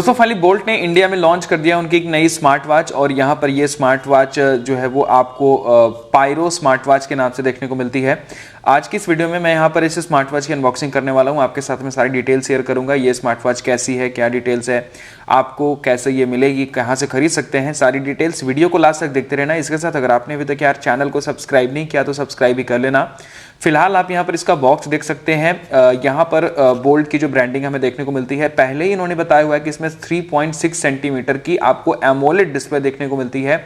दोस्तों finally bolt ने India में लॉन्च कर दिया उनकी एक नई स्मार्ट वॉच और यहाँ पर ये स्मार्ट वॉच जो है वो आपको पायरो स्मार्ट वॉच के नाम से देखने को मिलती है। आज की इस वीडियो में मैं यहाँ पर इस स्मार्ट वॉच की अनबॉक्सिंग करने वाला हूँ, आपके साथ में सारी डिटेल शेयर करूंगा। ये स्मार्ट वॉच कैसी है, क्या डिटेल्स है, आपको कैसे ये मिलेगी, कहाँ से खरीद सकते हैं, सारी डिटेल्स वीडियो को लास्ट तक देखते रहना। इसके साथ अगर आपने अभी तक यार चैनल को सब्सक्राइब नहीं किया तो सब्सक्राइब भी कर लेना। फिलहाल आप यहाँ पर इसका बॉक्स देख सकते हैं। यहाँ पर बोल्ट की जो ब्रांडिंग हमें देखने को मिलती है, पहले ही इन्होंने बताया हुआ है कि इसमें 3.6 सेंटीमीटर की आपको एमोलेड डिस्प्ले देखने को मिलती है।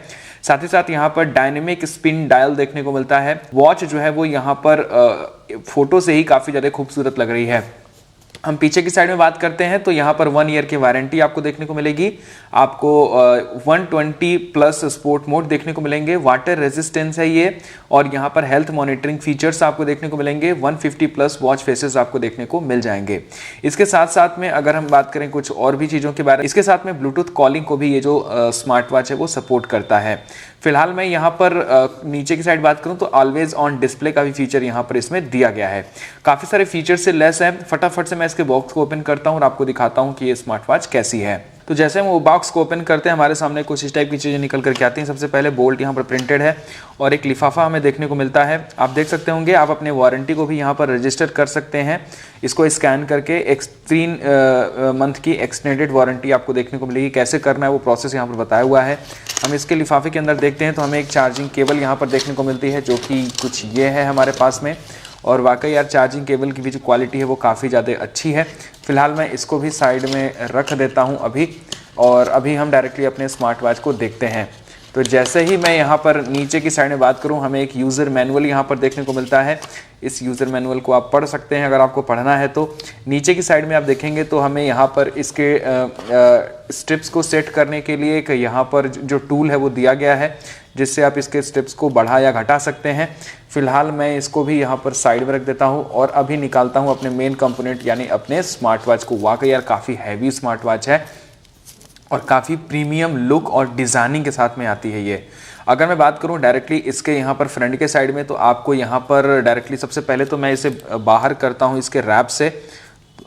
साथ ही साथ यहाँ पर डायनेमिक स्पिन डायल देखने को मिलता है। वॉच जो है वो यहाँ पर फोटो से ही काफी ज्यादा खूबसूरत लग रही है। हम पीछे की साइड में बात करते हैं तो यहाँ पर 1 ईयर की वारंटी आपको देखने को मिलेगी। आपको 120 प्लस स्पोर्ट मोड देखने को मिलेंगे, वाटर रेजिस्टेंस है ये, और यहाँ पर हेल्थ मॉनिटरिंग फीचर्स आपको देखने को मिलेंगे। 150 प्लस वॉच फेसेस आपको देखने को मिल जाएंगे। इसके साथ साथ में अगर हम बात करें कुछ और भी चीज़ों के बारे में, इसके साथ में ब्लूटूथ कॉलिंग को भी ये जो स्मार्ट वॉच है वो सपोर्ट करता है। फिलहाल मैं यहाँ पर नीचे की साइड बात करूँ तो ऑलवेज ऑन डिस्प्ले का भी फीचर यहाँ पर इसमें दिया गया है। काफ़ी सारे फीचर से लेस है। फटाफट से मैं इसके बॉक्स को ओपन करता हूँ और आपको दिखाता हूँ कि ये स्मार्ट वॉच कैसी है। तो जैसे हम वो बॉक्स को ओपन करते हैं हमारे सामने कुछ इस टाइप की चीज़ें निकल करके आती हैं। सबसे पहले बोल्ट यहाँ पर प्रिंटेड है और एक लिफाफा हमें देखने को मिलता है। आप देख सकते होंगे, आप अपने वारंटी को भी यहाँ पर रजिस्टर कर सकते हैं। इसको स्कैन करके 3 मंथ की एक्सटेंडेड वारंटी आपको देखने को मिलेगी। कैसे करना है वो प्रोसेस यहाँ पर बताया हुआ है। हम इसके लिफाफे के अंदर देखते हैं तो हमें एक चार्जिंग केबल यहाँ पर देखने को मिलती है, जो कि कुछ ये है हमारे पास में। और वाकई यार चार्जिंग केबल की भी जो क्वालिटी है वो काफ़ी ज़्यादा अच्छी है। फिलहाल मैं इसको भी साइड में रख देता हूँ अभी, और अभी हम डायरेक्टली अपने स्मार्ट वॉच को देखते हैं। तो जैसे ही मैं यहाँ पर नीचे की साइड में बात करूँ, हमें एक यूज़र मैनुअल यहाँ पर देखने को मिलता है। इस यूज़र मैनुअल को आप पढ़ सकते हैं अगर आपको पढ़ना है तो। नीचे की साइड में आप देखेंगे तो हमें यहाँ पर इसके स्ट्रिप्स को सेट करने के लिए एक यहाँ पर जो टूल है वो दिया गया है, जिससे आप इसके स्टेप्स को बढ़ा या घटा सकते हैं। फिलहाल मैं इसको भी यहाँ पर साइड में रख देता हूँ और अभी निकालता हूँ अपने मेन कंपोनेंट यानी अपने स्मार्ट वॉच को। वाकई यार काफ़ी हैवी स्मार्ट वॉच है और काफ़ी प्रीमियम लुक और डिज़ाइनिंग के साथ में आती है ये। अगर मैं बात करूँ डायरेक्टली इसके यहाँ पर फ्रंट के साइड में, तो आपको यहाँ पर डायरेक्टली सबसे पहले तो मैं इसे बाहर करता हूँ इसके रैप से,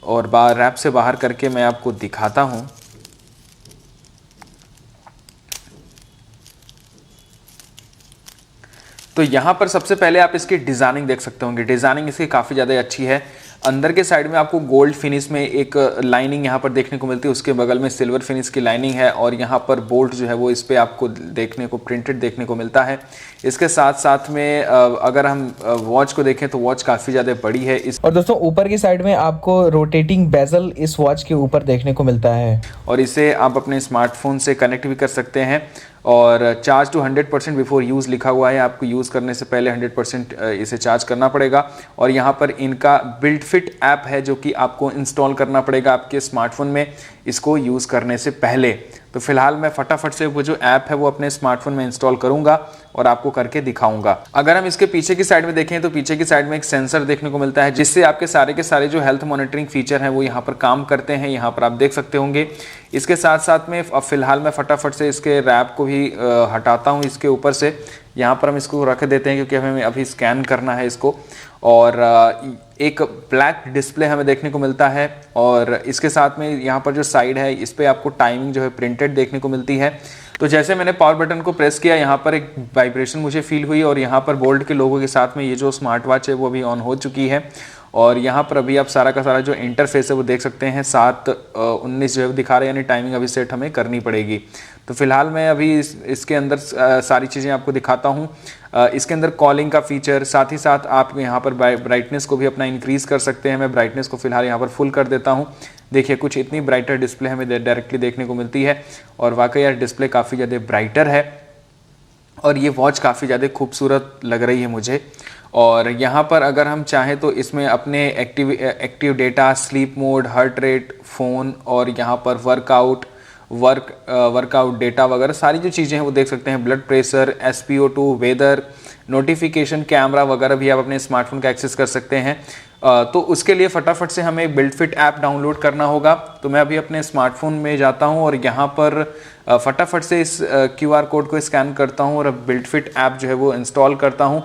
और रैप से बाहर करके मैं आपको दिखाता हूँ। तो यहाँ पर सबसे पहले आप इसकी डिज़ाइनिंग देख सकते होंगे। डिज़ाइनिंग इसकी काफ़ी ज़्यादा अच्छी है। अंदर के साइड में आपको गोल्ड फिनिश में एक लाइनिंग यहाँ पर देखने को मिलती है, उसके बगल में सिल्वर फिनिश की लाइनिंग है, और यहाँ पर बोल्ट जो है वो इस पर आपको देखने को प्रिंटेड देखने को मिलता है। इसके साथ साथ में अगर हम वॉच को देखें तो वॉच काफ़ी ज़्यादा बड़ी है और दोस्तों ऊपर की साइड में आपको रोटेटिंग बेजल इस वॉच के ऊपर देखने को मिलता है, और इसे आप अपने स्मार्टफोन से कनेक्ट भी कर सकते हैं। और चार्ज टू 100% बिफोर यूज़ लिखा हुआ है, आपको यूज़ करने से पहले 100% इसे चार्ज करना पड़ेगा। और यहाँ पर इनका बिल्ड फिट ऐप है जो कि आपको इंस्टॉल करना पड़ेगा आपके स्मार्टफोन में इसको यूज़ करने से पहले। तो फिलहाल मैं फटाफट से वो जो ऐप है वो अपने स्मार्टफोन में इंस्टॉल करूंगा और आपको करके दिखाऊंगा। अगर हम इसके पीछे की साइड में देखें तो पीछे की साइड में एक सेंसर देखने को मिलता है, जिससे आपके सारे के सारे जो हेल्थ मॉनिटरिंग फीचर हैं वो यहाँ पर काम करते हैं। यहाँ पर आप देख सकते होंगे। इसके साथ साथ में अब फिलहाल मैं फटाफट से इसके रैप को भी हटाता हूँ इसके ऊपर से। यहाँ पर हम इसको रख देते हैं क्योंकि हमें अभी स्कैन करना है इसको। और एक ब्लैक डिस्प्ले हमें देखने को मिलता है, और इसके साथ में यहाँ पर जो साइड है इस पर आपको टाइमिंग जो है प्रिंटेड देखने को मिलती है। तो जैसे मैंने पावर बटन को प्रेस किया, यहाँ पर एक वाइब्रेशन मुझे फील हुई, और यहाँ पर बोल्ट के लोगों के साथ में ये जो स्मार्ट वॉच है वो अभी ऑन हो चुकी है। और यहाँ पर अभी आप सारा का सारा जो इंटरफेस है वो देख सकते हैं। 7:19 जो है दिखा रहे हैं, यानी टाइमिंग अभी सेट हमें करनी पड़ेगी। तो फिलहाल मैं अभी इसके अंदर सारी चीज़ें आपको दिखाता हूँ। इसके अंदर कॉलिंग का फीचर, साथ ही साथ आप यहाँ पर ब्राइटनेस को भी अपना इंक्रीज़ कर सकते हैं। मैं ब्राइटनेस को फिलहाल यहाँ पर फुल कर देता हूँ। देखिए कुछ इतनी ब्राइटर डिस्प्ले हमें डायरेक्टली देखने को मिलती है, और वाकई यार डिस्प्ले काफ़ी ज़्यादा ब्राइटर है और ये वॉच काफ़ी ज़्यादा खूबसूरत लग रही है मुझे। और यहाँ पर अगर हम चाहें तो इसमें अपने active data, sleep mode, heart rate, phone, और यहाँ पर वर्कआउट डेटा वगैरह सारी जो चीज़ें हैं वो देख सकते हैं। Blood pressure, SpO2, weather, notification, camera वगैरह भी आप अपने स्मार्टफोन का एक्सेस कर सकते हैं। तो उसके लिए फटाफट से हमें बिल्ड फिट ऐप डाउनलोड करना होगा। तो मैं अभी अपने स्मार्टफोन में जाता हूं और यहाँ पर फटाफट से इस QR कोड को स्कैन करता हूं और अब बिल्ड फिट ऐप जो है वो इंस्टॉल करता हूं।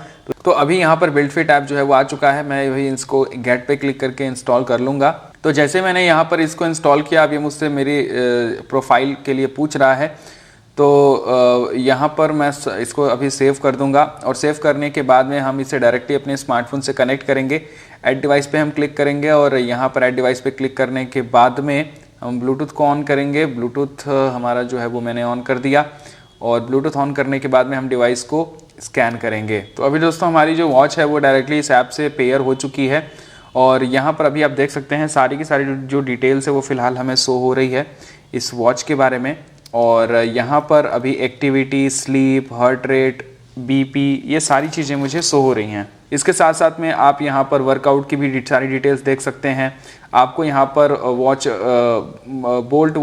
तो अभी यहाँ पर बिल्ड फिट ऐप जो है वो आ चुका है। मैं वही इसको गेट पे क्लिक करके इंस्टॉल कर लूँगा। तो जैसे मैंने यहाँ पर इसको इंस्टॉल किया, अब ये मुझसे मेरी प्रोफाइल के लिए पूछ रहा है। तो यहाँ पर मैं इसको अभी सेव कर दूंगा और सेव करने के बाद में हम इसे डायरेक्टली अपने स्मार्टफोन से कनेक्ट करेंगे। ऐड डिवाइस पे हम क्लिक करेंगे और यहाँ पर ऐड डिवाइस पे क्लिक करने के बाद में हम ब्लूटूथ को ऑन करेंगे। ब्लूटूथ हमारा जो है वो मैंने ऑन कर दिया और ब्लूटूथ ऑन करने के बाद में हम डिवाइस को स्कैन करेंगे। तो अभी दोस्तों हमारी जो वॉच है वो डायरेक्टली इस ऐप से पेयर हो चुकी है और यहाँ पर अभी आप देख सकते हैं सारी की सारी जो डिटेल्स है वो फ़िलहाल हमें शो हो रही है इस वॉच के बारे में। और यहाँ पर अभी activity, sleep, heart rate, BP, ये सारी चीज़ें मुझे शो हो रही हैं। इसके साथ साथ में आप यहाँ पर वर्कआउट की भी सारी डिटेल्स देख सकते हैं। आपको यहाँ पर वॉच बोल्ट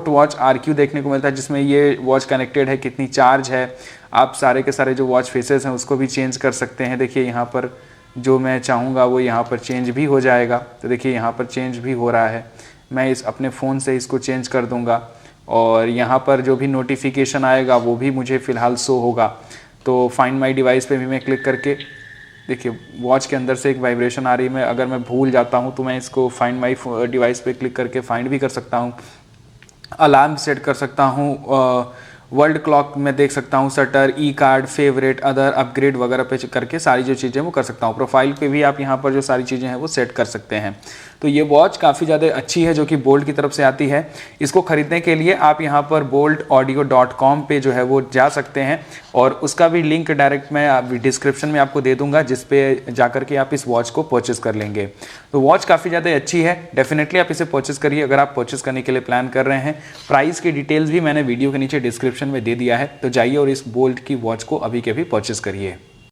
वॉच RQ देखने को मिलता है, जिसमें ये वॉच कनेक्टेड है, कितनी चार्ज है। आप सारे के सारे जो वॉच फेसेस हैं उसको भी चेंज कर सकते हैं। देखिए यहाँ पर जो मैं चाहूँगा वो यहाँ पर चेंज भी हो जाएगा। तो देखिए यहाँ पर चेंज भी हो रहा है। मैं इस अपने फ़ोन से इसको चेंज कर दूँगा और यहाँ पर जो भी नोटिफिकेशन आएगा वो भी मुझे फ़िलहाल शो होगा। तो फाइंड माई डिवाइस पे भी मैं क्लिक करके देखिए वॉच के अंदर से एक वाइब्रेशन आ रही है। मैं अगर मैं भूल जाता हूँ तो मैं इसको फाइंड माई डिवाइस पे क्लिक करके फाइंड भी कर सकता हूँ। अलार्म सेट कर सकता हूँ, वर्ल्ड क्लॉक में देख सकता हूँ, शटर, ई कार्ड, फेवरेट, अदर, अपग्रेड वगैरह पे करके सारी जो चीज़ें वो कर सकता हूँ। प्रोफाइल पे भी आप यहाँ पर जो सारी चीज़ें हैं वो सेट कर सकते हैं। तो ये वॉच काफ़ी ज़्यादा अच्छी है जो कि बोल्ट की तरफ से आती है। इसको ख़रीदने के लिए आप यहाँ पर boltaudio.com पे जो है वो जा सकते हैं और उसका भी लिंक डायरेक्ट मैं डिस्क्रिप्शन में आपको दे दूँगा, जिस पे जाकर के आप इस वॉच को परचेज़ कर लेंगे। तो वॉच काफ़ी ज़्यादा अच्छी है, डेफिनेटली आप इसे परचेज़ करिए अगर आप परचेज़ करने के लिए प्लान कर रहे हैं। प्राइस की डिटेल्स भी मैंने वीडियो के नीचे डिस्क्रिप्शन में दे दिया है, तो जाइए और इस बोल्ट की वॉच को अभी के अभी परचेज़ करिए।